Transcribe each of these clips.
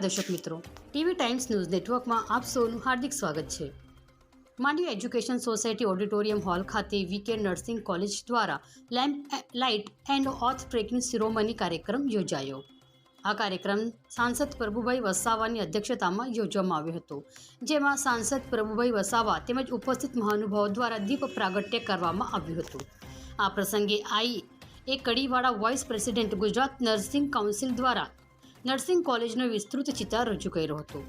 દર્શક મિત્રો, TV times news નેટવર્કમાં આપ સૌનું હાર્દિક સ્વાગત છે। Mandvi education society auditorium hall ખાતે વીકે નર્સિંગ કોલેજ દ્વારા lamp light and oath breaking ceremony કાર્યક્રમ યોજાયો। આ કાર્યક્રમ સાંસદ પ્રભુભાઈ વસાવાની અધ્યક્ષતામાં યોજવામાં આવ્યો હતો, જેમાં સાંસદ પ્રભુભાઈ વસાવા તેમજ ઉપસ્થિત મહાનુભાવો દ્વારા દીપ પ્રાગટ્ય કરવામાં આવ્યું હતું। આ પ્રસંગે A Kadiwala vice president Gujarat nursing council દ્વારા નર્સિંગ કોલેજનો વિસ્તૃત ચિત્ર રજૂ કર્યો હતો,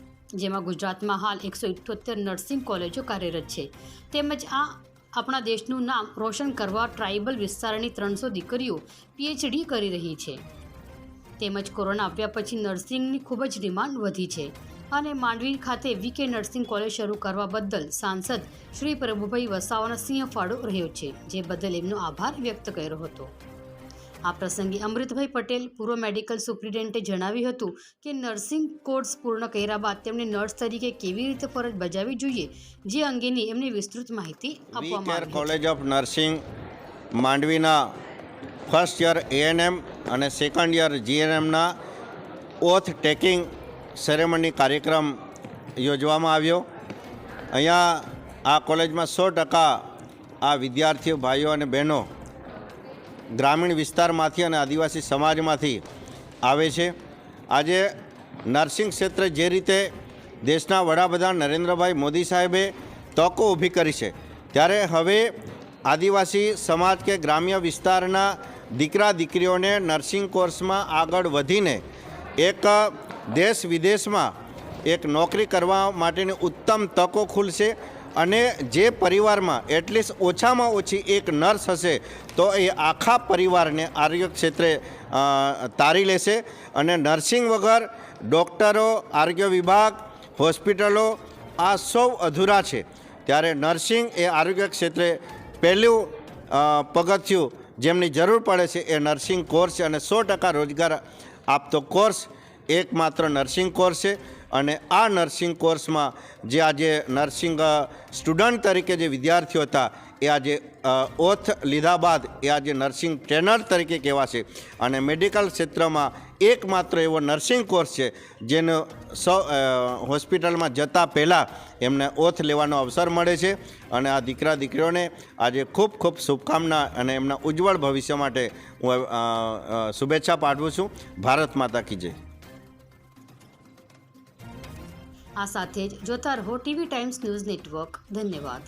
જેમાં ગુજરાતમાં હાલ 178 નર્સિંગ કોલેજો કાર્યરત છે, તેમજ આ આપણા દેશનું નામ રોશન કરવા ટ્રાઇબલ વિસ્તારની 300 દીકરીઓ PhD કરી રહી છે। તેમજ કોરોના આવ્યા પછી નર્સિંગની ખૂબ જ ડિમાન્ડ વધી છે અને માંડવી ખાતે વીકે નર્સિંગ કોલેજ શરૂ કરવા બદલ સાંસદ શ્રી પ્રભુભાઈ વસાવાનો સિંહ ફાળો રહ્યો છે, જે બદલ એમનો આભાર વ્યક્ત કર્યો હતો। આ પ્રસંગે અમૃતભાઈ પટેલ પૂર્વ મેડિકલ સુપ્રિન્ટેન્ડન્ટે જણાવ્યું હતું કે નર્સિંગ કોર્સ પૂર્ણ કર્યા બાદ તેમને નર્સ તરીકે કેવી રીતે ફરજ બજાવવી જોઈએ, જે અંગેની એમને વિસ્તૃત માહિતી આપવામાં આવી। કોલેજ ઓફ નર્સિંગ માંડવીના ફર્સ્ટ યર ANM અને સેકન્ડ યર GNMના ઓથ ટેકિંગ સેરેમની કાર્યક્રમ યોજવામાં આવ્યો। અહીંયા આ કોલેજમાં 100% આ વિદ્યાર્થીઓ ભાઈઓ અને બહેનો ગ્રામીણ વિસ્તારમાંથી અને આદિવાસી સમાજમાંથી આવે છે। આજે નર્સિંગ ક્ષેત્રે જે રીતે દેશના વડાપ્રધાન નરેન્દ્રભાઈ મોદી સાહેબે તકો ઊભી કરી છે, ત્યારે હવે આદિવાસી સમાજ કે ગ્રામ્ય વિસ્તારના દીકરા દીકરીઓને નર્સિંગ કોર્સમાં આગળ વધીને એક દેશ વિદેશમાં એક નોકરી કરવા માટેની ઉત્તમ તકો ખુલશે અને જે પરિવારમાં એટલીસ્ટ ઓછામાં ઓછી એક નર્સ હશે તો એ આખા પરિવારને આરોગ્ય ક્ષેત્રે તારી લેશે અને નર્સિંગ વગર ડૉક્ટરો, આરોગ્ય વિભાગ, હોસ્પિટલો આ સૌ અધૂરા છે। ત્યારે નર્સિંગ એ આરોગ્ય ક્ષેત્રે પહેલું પગથિયું જેમની જરૂર પડે છે એ નર્સિંગ કોર્સ છે અને 100% રોજગાર આપતો કોર્સ એકમાત્ર નર્સિંગ કોર્સ છે। અને આ નર્સિંગ કોર્સમાં જે આજે નર્સિંગ સ્ટુડન્ટ તરીકે જે વિદ્યાર્થીઓ હતા એ આજે ઓથ લીધા બાદ એ આજે નર્સિંગ ટ્રેનર તરીકે કહેવાશે અને મેડિકલ ક્ષેત્રમાં એકમાત્ર એવો નર્સિંગ કોર્સ છે જેનો હોસ્પિટલમાં જતાં પહેલાં એમને ઓથ લેવાનો અવસર મળે છે અને આ દીકરા દીકરીઓને આજે ખૂબ ખૂબ શુભકામના અને એમના ઉજ્જવળ ભવિષ્ય માટે હું શુભેચ્છા પાઠવું છું। ભારત માતા કી જય। આ સાથે જ જોતા રહો ટીવી ટાઈમ્સ ન્યૂઝ નેટવર્ક। ધન્યવાદ।